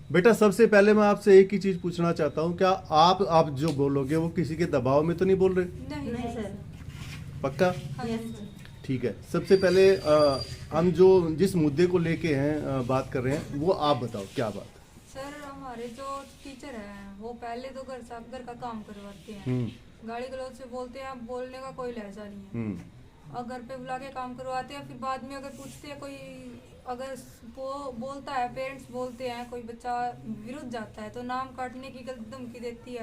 बेटा सबसे पहले मैं आपसे एक ही चीज पूछना चाहता हूँ, क्या आप जो बोलोगे वो किसी के दबाव में तो नहीं बोल रहे? नहीं सर। पक्का? Yes sir. ठीक है। सबसे पहले हम जो जिस मुद्दे को लेके हैं बात कर रहे हैं वो आप बताओ, क्या बात? सर हमारे जो टीचर हैं वो पहले तो घर का काम करवाते हैं, हम्म। गाली गलौज से बोलते हैं, बोलने का कोई लहजा नहीं है। और घर पे बुला के काम करवाते हैं, फिर बाद में अगर पूछते हैं, कोई अगर वो बोलता है, पेरेंट्स बोलते हैं, कोई बच्चा विरुद्ध जाता है तो नाम काटने की धमकी देती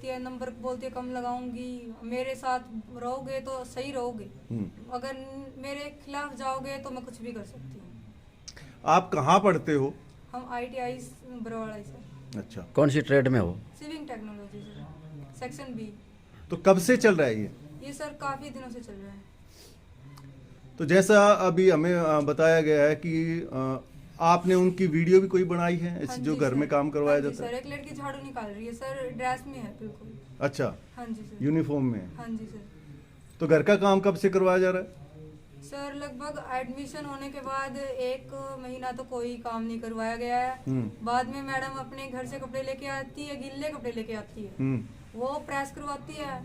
है, नंबर बोलती है कम लगाऊंगी, मेरे साथ रहोगे तो सही रहोगे, अगर मेरे खिलाफ जाओगे तो मैं कुछ भी कर सकती हूँ। आप कहाँ पढ़ते हो? हम ITI बरवाड़ा सर। अच्छा, कौन सी ट्रेड में हो? सिविंग टेक्नोलॉजी सर, सेक्शन B। तो कब से चल रहा है ये सर काफी दिनों से चल रहा है। तो जैसा अभी हमें बताया गया है कि आपने उनकी वीडियो भी कोई बनाई है हाँ जो जी घर सर। में काम करवाया हाँ जी जाता सर, है? एक लड़की झाड़ू निकाल रही है सर, ड्रेस में है बिल्कुल। अच्छा, हाँ जी सर। यूनिफॉर्म में है। हाँ जी सर। तो घर का काम कब से करवाया जा रहा है? सर लगभग एडमिशन होने के बाद 1 महीना तो कोई काम नहीं करवाया गया है। बाद में मैडम अपने घर से कपड़े लेके आती है, गीले कपड़े लेके आती है, वो प्रेस करवाती है।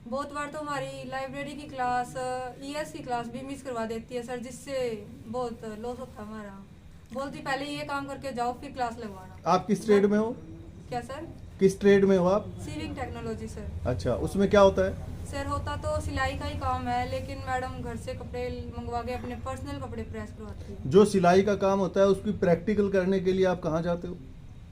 बहुत बार तो हमारी लाइब्रेरी की क्लास, ES की क्लास भी मिस करवा देती है सर, जिससे बहुत लॉस होता है हमारा। बोलती पहले ये काम करके जाओ फिर क्लास लगवाना। आप किस ट्रेड में हो? क्या सर? किस ट्रेड में हो आप? सिविंग टेक्नोलॉजी सर। अच्छा, उसमें क्या होता है? सर होता तो सिलाई का ही काम है, लेकिन मैडम घर से कपड़े मंगवा के अपने पर्सनल कपड़े प्रेस करवाती है। जो सिलाई का काम होता है उसकी प्रैक्टिकल करने के लिए आप कहाँ जाते हो?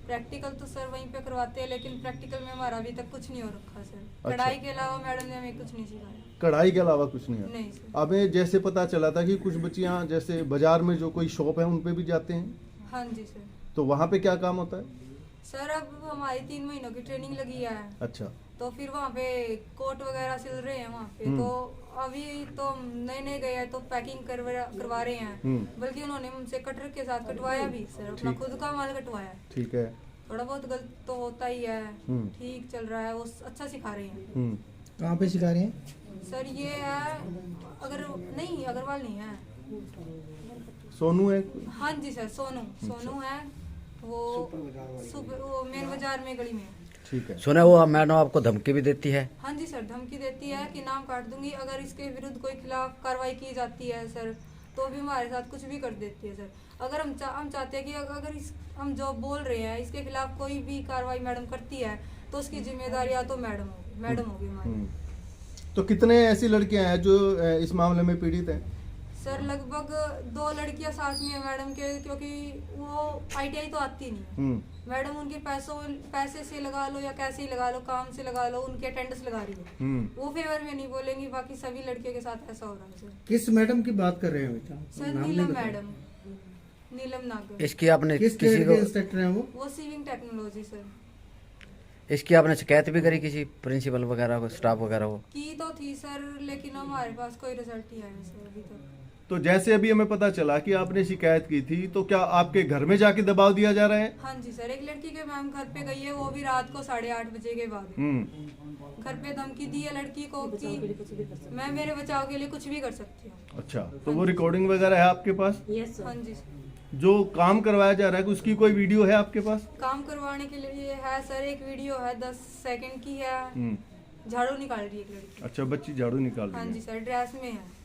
प्रैक्टिकल तो सर वहीं पे करवाते हैं, लेकिन प्रैक्टिकल में हमारा अभी तक कुछ नहीं हो रखा सर। अच्छा। कढ़ाई के अलावा मैडम ने हमें कुछ नहीं सिखाया। कढ़ाई के अलावा कुछ नहीं है? नहीं सर। हमें जैसे पता चला था कि कुछ बच्चियां जैसे बाजार में जो कोई शॉप है उन पे भी जाते हैं, हाँ जी सर। तो वहाँ पे क्या काम होता है? सर अब हमारी 3 महीनों की ट्रेनिंग लगी है, अच्छा, तो फिर वहाँ पे कोट वगैरह सिल रहे हैं वहाँ पे। तो अभी तो नए गए हैं तो पैकिंग करवा रहे हैं, बल्कि उन्होंने हमसे कटर के साथ कटवाया भी सर, अपना खुद का माल कटवाया। ठीक है। थोड़ा बहुत गलत तो होता ही है, ठीक चल रहा है, वो अच्छा सिखा रहे हैं। कहाँ पे सिखा रहे हैं? सर ये है अग्रवाल नहीं है, सोनू है? हाँ जी सर, सोनू है, वो मेन बाजार में गली में है। ठीक है। सुना वो मैडम आपको धमकी भी देती है? हाँ जी सर, धमकी देती है कि नाम काट दूंगी, अगर इसके विरुद्ध कोई खिलाफ कार्रवाई की जाती है सर तो भी हमारे साथ कुछ भी कर देती है सर। अगर हम चाहते हैं कि अगर हम जो बोल रहे हैं इसके खिलाफ कोई भी कार्रवाई मैडम करती है तो उसकी जिम्मेदारी या तो मैडम होगी हमारी। तो कितने ऐसी लड़कियां हैं जो इस मामले में पीड़ित हैं? सर लगभग 2 लड़कियां साथ में है मैडम के, क्योंकि वो ITI तो आती नहीं, मैडम उनके पैसे से लगा लो या कैसे ही लगा लो, काम से लगा लो, उनके अटेंडेंस लगा रही है, वो फेवर में नहीं बोलेंगी। बाकी सभी लड़कियों के साथ ऐसा हो रहा है सर। किस मैडम की बात कर रहे हैं बेटा? सर नाम नहीं नीलम बताया। मैडम, नीलम नागर। इसकी आपने किस किसी ट्रेड को के इंस्ट्रक्टर हैं वो? सिविंग टेक्नोलॉजी सर। इसकी आपने शिकायत भी करी किसी प्रिंसिपल वगैरह को, स्टाफ वगैरह को? की तो थी सर, लेकिन हमारे पास कोई रिजल्ट नहीं आया सर अभी तक। तो जैसे अभी हमें पता चला कि आपने शिकायत की थी, तो क्या आपके घर में जाके दबाव दिया जा रहा है? हाँ जी सर, एक लड़की के मैम घर पे गई है, वो भी रात को 8:30 बजे के बाद। घर पे धमकी दी है लड़की को कि मैं मेरे बचाव के लिए कुछ भी कर सकती हूँ। अच्छा, तो वो रिकॉर्डिंग वगैरह है आपके पास? Yes sir. हाँ जी सर। जो काम करवाया जा रहा है उसकी कोई वीडियो है आपके पास? काम करवाने के लिए है सर, एक वीडियो है 10 सेकंड की है, झाड़ू निकाल रही है एक लड़की। अच्छा, बच्ची झाड़ू निकाल हाँ रही जी है। सर, ड्रेस में है।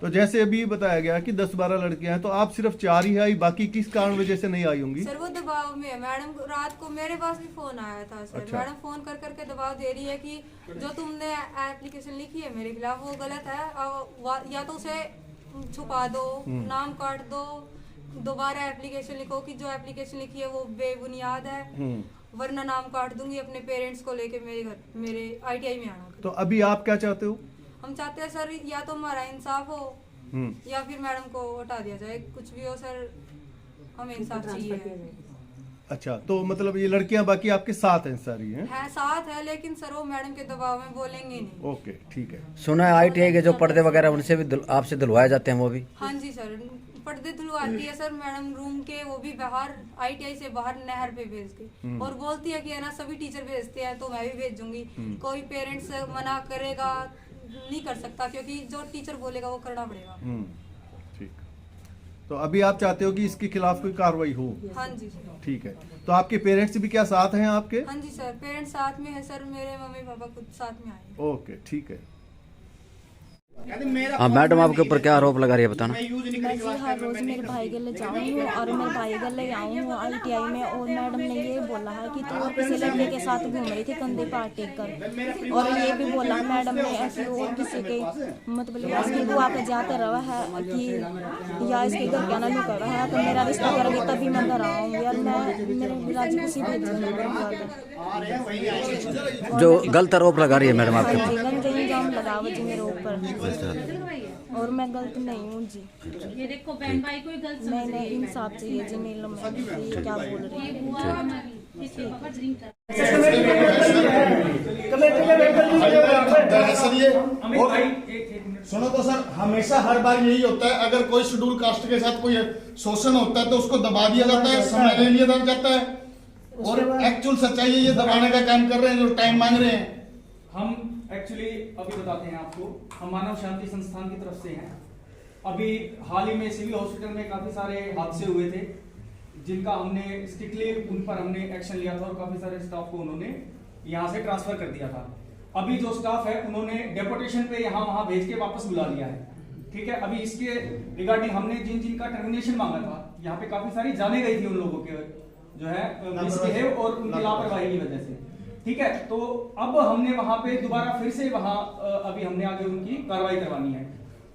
तो जैसे अभी बताया गया कि 10-12 लड़कियां हैं, तो आप सिर्फ 4 ही आई, बाकी किस कारण वजह से नहीं आई होंगी? सर वो दबाव में है मैडम, रात को मेरे पास भी फोन आया था सर। अच्छा। मैडम फोन कर करके दबाव दे रही है कि जो तुमने एप्लीकेशन लिखी है मेरे खिलाफ वो गलत है, या तो उसे छुपा दो, नाम काट दो, दोबारा एप्लीकेशन लिखो कि जो एप्लीकेशन लिखी है वो बेबुनियाद है, वरना नाम काट दूंगी, अपने पेरेंट्स को लेके मेरे ITI में आना। तो अभी आप क्या चाहते हो? हम चाहते हैं सर या तो हमारा इंसाफ हो या फिर मैडम को हटा दिया जाए, कुछ भी हो सर, हमें इंसाफ चाहिए। अच्छा, तो मतलब ये लड़कियां बाकी आपके साथ हैं सारी हैं? है साथ है, लेकिन सर वो मैडम के दबाव में बोलेंगे नहीं। ओके, ठीक है। सुना है ITI के जो पर्दे वगैरह उनसे भी आपसे धुलवाए जाते हैं वो भी? हाँ जी सर, पर्दे धुलवाती है सर मैडम रूम के, वो भी बाहर ITI से बाहर नहर पे भेज के, और बोलती है कि है ना सभी टीचर भेजते हैं तो मैं भी भेजूंगी। कोई पेरेंट्स मना करेगा नहीं कर सकता, क्योंकि जो टीचर बोलेगा वो करना पड़ेगा। ठीक। तो अभी आप चाहते हो कि इसके खिलाफ कोई कार्रवाई हो? हाँ जी। ठीक है। तो आपके पेरेंट्स भी क्या साथ हैं आपके? हाँ जी सर, पेरेंट्स साथ में है सर, मेरे मम्मी पापा खुद साथ में आए हैं। ओके, ठीक है। हाँ मैडम, आपके ऊपर क्या आरोप लगा रही है बताना। मैं जी हर रोज़ मेरे भाई के लिए जाऊँ और मेरे भाई के लिए आऊँ ITI में, और मैडम ने ये बोला है कि तू किसी लड़के के साथ घूम रही थी कंधे पर टेक कर, और ये भी बोला मैडम ने ऐसे और किसी के मतलब इसकी बुआ के जाते रहा है कि या इसके घर क्या ना लुका रहा है, तो मेरा रिश्ता करोगे तभी मैं घर आऊँगी, और मैं मेरे राजी खुशी भेज दूँगी मेरे बुआ को। जो गलत आरोप लगा रही है मैडम आपके हाँ ऊपर। जी, गंदे इल्जाम लगाओ जी मेरे ऊपर, और मैं गलत नहीं हूँ जी। ये देखो बहन भाई कोई गलत समझ मैंने रही है। इंसाफ चाहिए जी, मेरे में ये क्या बोल रही है। बुआ हमारी इसके पापा ड्रिंक कर दरअसल ये सुनो तो सर, हमेशा हर बार यही होता है, अगर कोई शेड्यूल कास्ट के साथ कोई शोषण होता है तो उसको दबा दिया जाता है, समय ले लिया जाता है, और एक्चुअल सच्चाई ये दबाने का काम कर रहे हैं, जो टाइम मांग रहे हैं। हम एक्चुअली अभी बताते हैं आपको, हम मानव शांति संस्थान की तरफ से हैं। अभी हाल ही में सिविल हॉस्पिटल में काफी सारे हादसे हुए थे, जिनका हमने स्ट्रिक्टली उन पर हमने एक्शन लिया था, और काफी सारे स्टाफ को उन्होंने यहाँ से ट्रांसफर कर दिया था। अभी जो स्टाफ है उन्होंने डेपुटेशन पे यहाँ वहां भेज के वापस बुला लिया है। ठीक है, अभी इसके रिगार्डिंग हमने जिन जिन का टर्मिनेशन मांगा था, यहाँ पे काफी सारी जाने गई थी उन लोगों के जो है मिसबिहेव और उनकी लापरवाही की वजह से। ठीक है, तो अब हमने वहां पे दोबारा फिर से वहां अभी हमने आगे उनकी कार्रवाई करवानी है।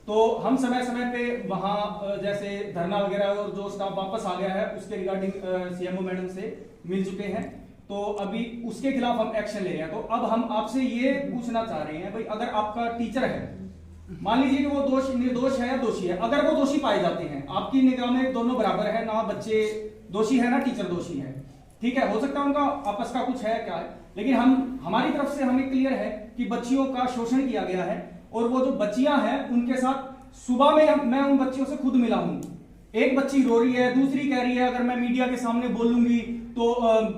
तो हम समय समय पे वहां जैसे धरना वगैरह, और जो स्टाफ वापस आ गया है उसके रिगार्डिंग CMO मैडम से मिल चुके हैं, तो अभी उसके खिलाफ हम एक्शन ले रहे हैं। तो अब हम आपसे ये पूछना चाह रहे हैं भाई, अगर आपका टीचर है, मान लीजिए कि वो निर्दोष है या दोषी है, अगर वो दोषी पाए जाते हैं, आपकी निगाह में दोनों बराबर है ना, बच्चे दोषी है ना टीचर दोषी है, ठीक है, हो सकता है उनका आपस का कुछ है क्या है, लेकिन हमारी तरफ से हमें क्लियर है कि बच्चियों का शोषण किया गया है, और वो जो बच्चियां हैं उनके साथ सुबह में मैं उन बच्चियों से खुद मिला हूं। एक बच्ची रो रही है, दूसरी कह रही है अगर मैं मीडिया के सामने बोलूंगी तो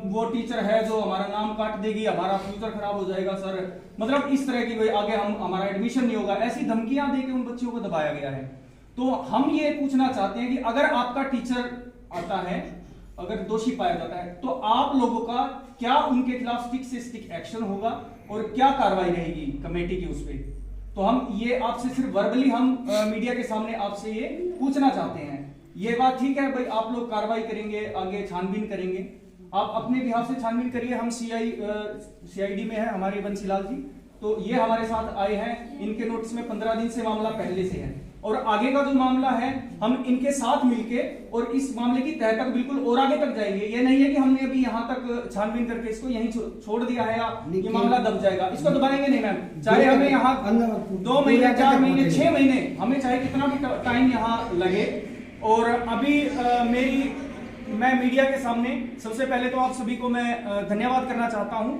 वो टीचर है जो हमारा नाम काट देगी, हमारा फ्यूचर खराब हो जाएगा सर, मतलब इस तरह की आगे हमारा एडमिशन नहीं होगा, ऐसी धमकियां देके उन बच्चियों को दबाया गया है। तो हम ये पूछना चाहते हैं कि अगर आपका टीचर आता है, अगर दोषी पाया जाता है, तो आप लोगों का क्या उनके खिलाफ स्टिक से स्टिक एक्शन होगा और क्या कार्रवाई रहेगी कमेटी की उस पर? तो हम ये आपसे सिर्फ वर्बली हम मीडिया के सामने आपसे ये पूछना चाहते हैं। ये बात ठीक है भाई, आप लोग कार्रवाई करेंगे, आगे छानबीन करेंगे, आप अपने बिहाफ से छानबीन करिए। हम CID में है हमारे बंसीलाल जी, तो ये हमारे साथ आए हैं, इनके नोटिस में 15 दिन से मामला पहले से है, और आगे का जो मामला है हम इनके साथ मिलके और इस मामले की तह तक बिल्कुल और आगे तक जाएंगे। ये नहीं है कि हमने अभी यहाँ तक छानबीन करके इसको यहीं छोड़ दिया है या ये मामला दब जाएगा, इसको दबाएंगे नहीं मैम, चाहे हमें यहाँ 2 महीने 4 महीने 6 महीने, हमें चाहे कितना भी टाइम यहाँ लगे। और अभी मैं मीडिया के सामने सबसे पहले तो आप सभी को मैं धन्यवाद करना चाहता हूं,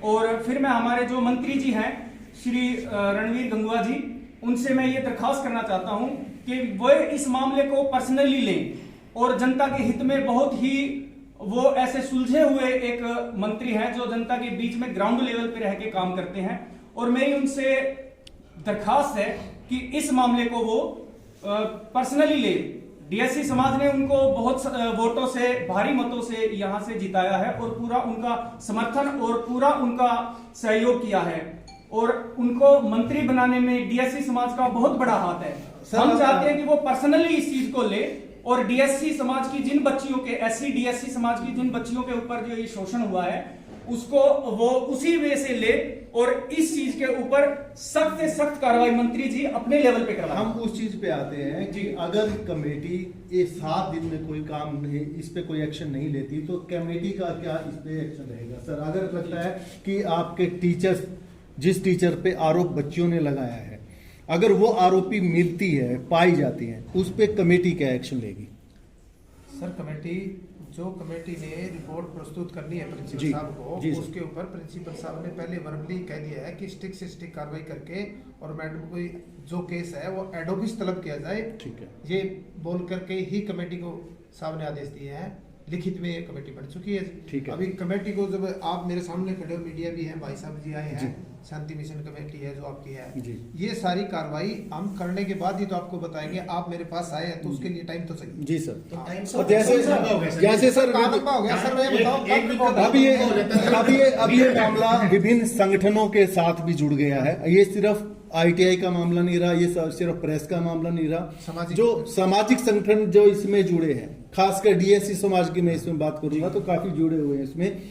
और फिर मैं हमारे जो मंत्री जी हैं श्री रणवीर गंगवा जी, उनसे मैं ये दरखास्त करना चाहता हूं कि वो इस मामले को पर्सनली लें, और जनता के हित में बहुत ही वो ऐसे सुलझे हुए एक मंत्री हैं जो जनता के बीच में ग्राउंड लेवल पे रह के काम करते हैं, और मेरी उनसे दरखास्त है कि इस मामले को वो पर्सनली ले। DSC समाज ने उनको बहुत वोटों से, भारी मतों से यहां से जिताया है, और पूरा उनका समर्थन और पूरा उनका सहयोग किया है, और उनको मंत्री बनाने में DSC समाज का बहुत बड़ा हाथ है। हम चाहते हैं कि वो पर्सनली इस चीज को ले, और DSC समाज की जिन बच्चियों के SC DSC समाज की जिन बच्चियों के ऊपर जो ये शोषण हुआ है उसको वो उसी वे से ले, और इस चीज के ऊपर सख्त से सख्त कार्रवाई मंत्री जी अपने लेवल पे करवाएं। हम उस चीज पे आते हैं कि अगर कमेटी ये 7 दिन में कोई काम नहीं, इस पे कोई एक्शन नहीं लेती, तो कमेटी का क्या इस पे एक्शन रहेगा? सर, अगर लगता है कि आपके टीचर्स, जिस टीचर पे आरोप बच्चियों ने लगाया है, अगर वो आरोपी मिलती है, पाई जाती है, उस पे कमेटी क्या एक्शन लेगी? सर, कमेटी ने रिपोर्ट प्रस्तुत करनी है प्रिंसिपल जी, साहब को, जी उसके ऊपर प्रिंसिपल साहब ने पहले वर्बली कह दिया है कि स्टिक से स्टिक कार्रवाई करके और मैडम को जो केस है वो एड ऑफिस तलब किया जाए। ठीक है, ये बोल करके ही कमेटी को साहब ने आदेश दिए हैं, लिखित में ये कमेटी बन चुकी है। ठीक है। अभी कमेटी को जब आप मेरे सामने खड़े हो, मीडिया भी है, भाई साहब जी आए हैं, शांति मिशन कमेटी है जो आपकी है, जी। ये सारी कार्रवाई हम करने के बाद ही तो आपको बताएंगे। आप मेरे पास आए हैं तो उसके लिए टाइम तो चाहिए। जी सर। हाँ। और जैसे सर कहाँ लंबा हो गया सर, मैं बताऊं कब रिपोर्ट अब ये मामला विभिन्न संगठनों के साथ भी जुड़ गया है। ये सिर्फ ITI का मामला नहीं रहा, ये सिर्फ प्रेस का मामला नहीं रहा, जो सामाजिक संगठन जो इसमें जुड़े हैं, खासकर DSC समाज की मैं इसमें बात करूंगा तो काफी जुड़े हुए हैं इसमें।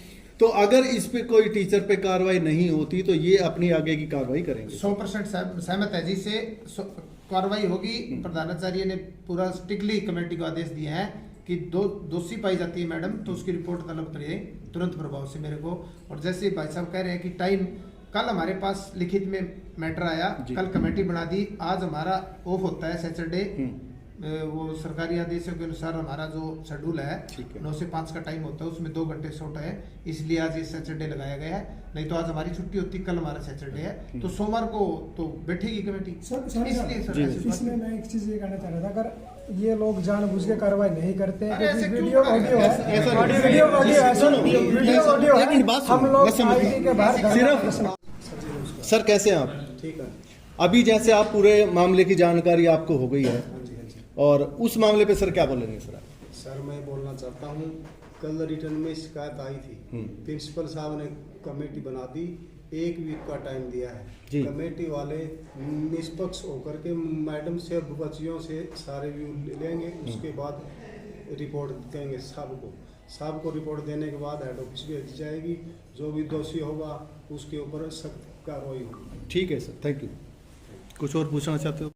तो अगर इस पे कोई टीचर पे कार्रवाई नहीं होती तो ये अपनी आगे की कार्रवाई करेंगे। 100% सहमत है जी से कार्रवाई होगी। प्रधानाचार्य ने पूरा स्ट्रिक्टली कमेटी को आदेश दिया है कि दोषी पाई जाती है मैडम तो उसकी रिपोर्ट तलब करिए तुरंत प्रभाव से मेरे को। और जैसे भाई साहब कह रहे हैं कि टाइम, कल हमारे पास लिखित में मैटर आया, कल कमेटी बना दी, आज हमारा ऑफ होता है सैटरडे, वो सरकारी आदेशों के अनुसार हमारा जो शेड्यूल है 9 से 5 का टाइम होता है, उसमें 2 घंटे शॉर्ट है, इसलिए आज ये सैटरडे लगाया गया है। नहीं तो आज हमारी छुट्टी होती, कल हमारा सैटरडे है, तो सोमवार को तो बैठेगी कमेटी। इसलिए सर इसमें मैं एक चीज ये कहना चाह रहा था, अगर ये लोग जानबूझ के कार्रवाई नहीं करते हैं, वीडियो ऑडियो हम लोग IT के बाहर सिर्फ सर कैसे हैं आप? ठीक है। अभी जैसे आप पूरे मामले की जानकारी आपको हो गई है और उस मामले पे सर क्या बोलेंगे सर आप? सर मैं बोलना चाहता हूँ, कल रिटर्न में शिकायत आई थी, प्रिंसिपल साहब ने कमेटी बना दी, 1 वीक का टाइम दिया है। कमेटी वाले निष्पक्ष होकर के मैडम से, बच्चियों से सारे व्यू लेंगे, उसके बाद रिपोर्ट देंगे साहब को रिपोर्ट देने के बाद हेड ऑफिस भेजी जाएगी, जो भी दोषी होगा उसके ऊपर सख्त कार्रवाई होगी। ठीक है सर, थैंक यू। कुछ और पूछना चाहते हो?